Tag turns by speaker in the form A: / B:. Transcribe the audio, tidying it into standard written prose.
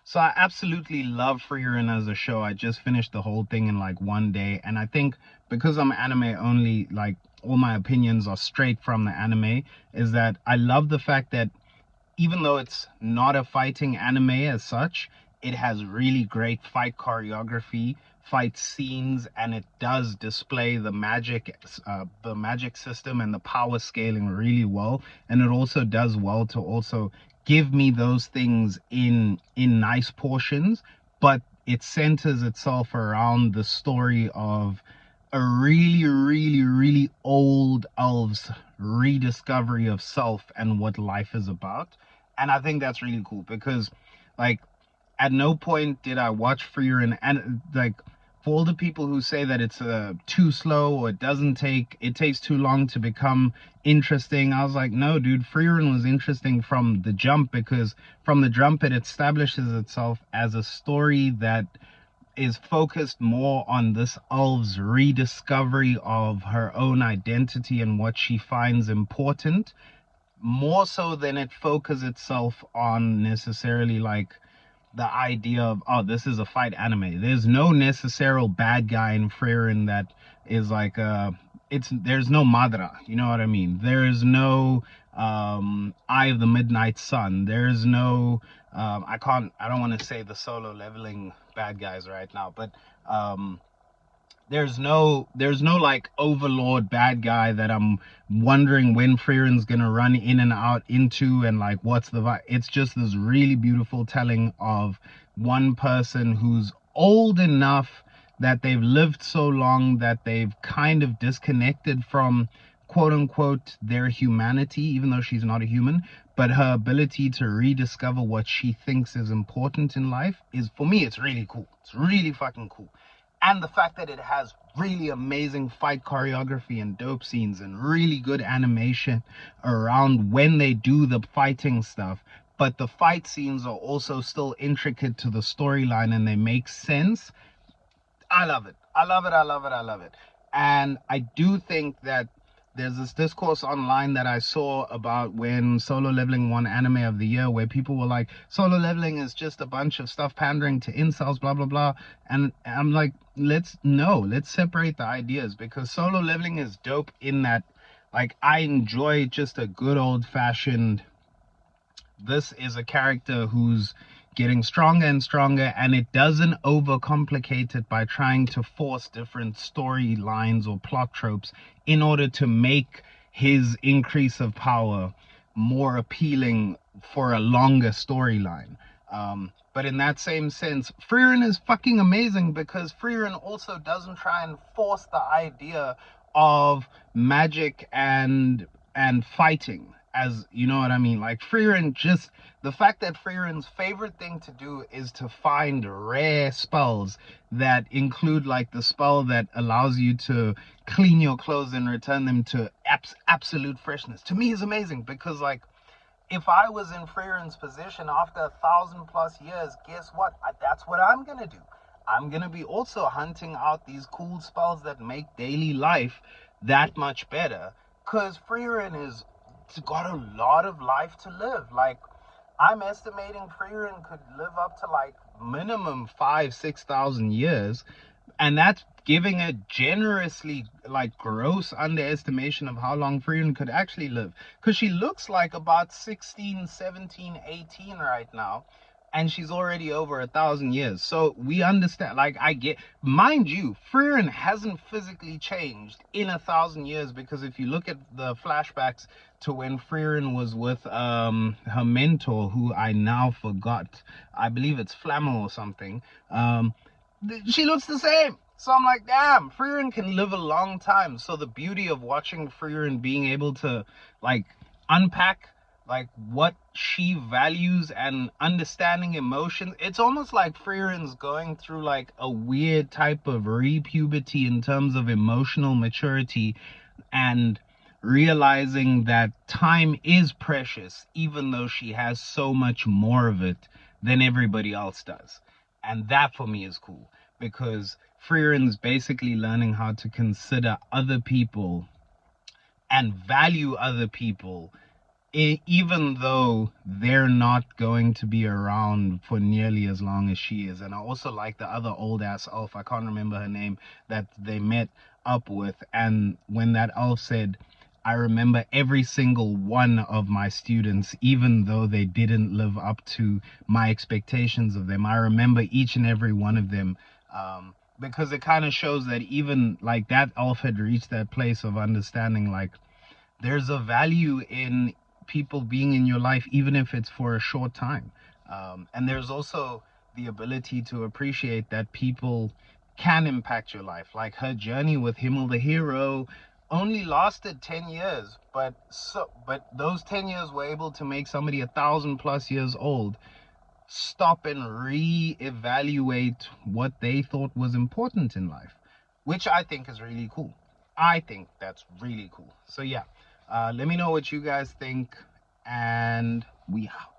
A: So I absolutely love Frieren as a show. I just finished the whole thing in like one day, and I think because I'm anime only, like all my opinions are straight from the anime, is that I love the fact that even though it's not a fighting anime as such, it has really great fight choreography, fight scenes, and it does display the magic system and the power scaling really well. And it also does well to also give me those things in nice portions, but it centers itself around the story of a really, really, really old elves rediscovery of self and what life is about. And I think that's really cool because, like, at no point did I watch Frieren, and like, for all the people who say that it's too slow or it takes too long to become interesting, I was like, no, dude, Frieren was interesting from the jump, because from the jump it establishes itself as a story that is focused more on this elf's rediscovery of her own identity and what she finds important, more so than it focuses itself on necessarily like the idea of, oh, this is a fight anime. There's no necessary bad guy in Frieren that is like there's no Madara, you know what I mean? There's no Eye of the Midnight Sun. There's no I don't want to say the solo leveling bad guys right now, but um there's no like overlord bad guy that I'm wondering when Frieren's gonna run in and out into, and like what's the vibe. It's just this really beautiful telling of one person who's old enough that they've lived so long that they've kind of disconnected from quote unquote their humanity, even though she's not a human, but her ability to rediscover what she thinks is important in life is, for me, it's really cool. It's really fucking cool. And the fact that it has really amazing fight choreography and dope scenes and really good animation around when they do the fighting stuff, but the fight scenes are also still intricate to the storyline and they make sense. I love it. I love it. I love it. I love it. And I do think that there's this discourse online that I saw about when Solo Leveling won Anime of the Year, where people were like, Solo Leveling is just a bunch of stuff pandering to incels, blah, blah, blah. And I'm like, let's separate the ideas, because Solo Leveling is dope in that, like, I enjoy just a good old fashioned, this is a character who's getting stronger and stronger, and it doesn't overcomplicate it by trying to force different storylines or plot tropes in order to make his increase of power more appealing for a longer storyline. But in that same sense, Frieren is fucking amazing because Frieren also doesn't try and force the idea of magic and fighting, as you know what I mean. Like Frieren, just the fact that Frieren's favorite thing to do is to find rare spells that include like the spell that allows you to clean your clothes and return them to absolute freshness, to me is amazing, because like, if I was in Frieren's position after 1,000+ years, guess what? That's what I'm gonna do. I'm gonna be also hunting out these cool spells that make daily life that much better. Cause Frieren is got a lot of life to live. Like, I'm estimating Frieren could live up to like minimum 5-6,000 years, and that's giving a generously like gross underestimation of how long Frieren could actually live, because she looks like about 16, 17, 18 right now, and she's already over 1,000 years. So we understand, like, I get, mind you, Frieren hasn't physically changed in 1,000 years, because if you look at the flashbacks to when Frieren was with her mentor, who I now forgot, I believe it's Flamel or something, she looks the same. So I'm like, damn, Frieren can live a long time. So the beauty of watching Frieren being able to like unpack like what she values and understanding emotions, it's almost like Frieren's going through like a weird type of repuberty in terms of emotional maturity, and realizing that time is precious, even though she has so much more of it than everybody else does. And that for me is cool, because Frieren's basically learning how to consider other people and value other people even though they're not going to be around for nearly as long as she is. And I also like the other old ass elf, I can't remember her name, that they met up with. And when that elf said, I remember every single one of my students, even though they didn't live up to my expectations of them, I remember each and every one of them. Because it kind of shows that even like that elf had reached that place of understanding, like, there's a value in people being in your life, even if it's for a short time. And there's also the ability to appreciate that people can impact your life. Like her journey with Himmel the Hero only lasted 10 years, but those 10 years were able to make somebody 1,000+ years old stop and re-evaluate what they thought was important in life, which I think is really cool. I think that's really cool. So yeah, let me know what you guys think, and we out.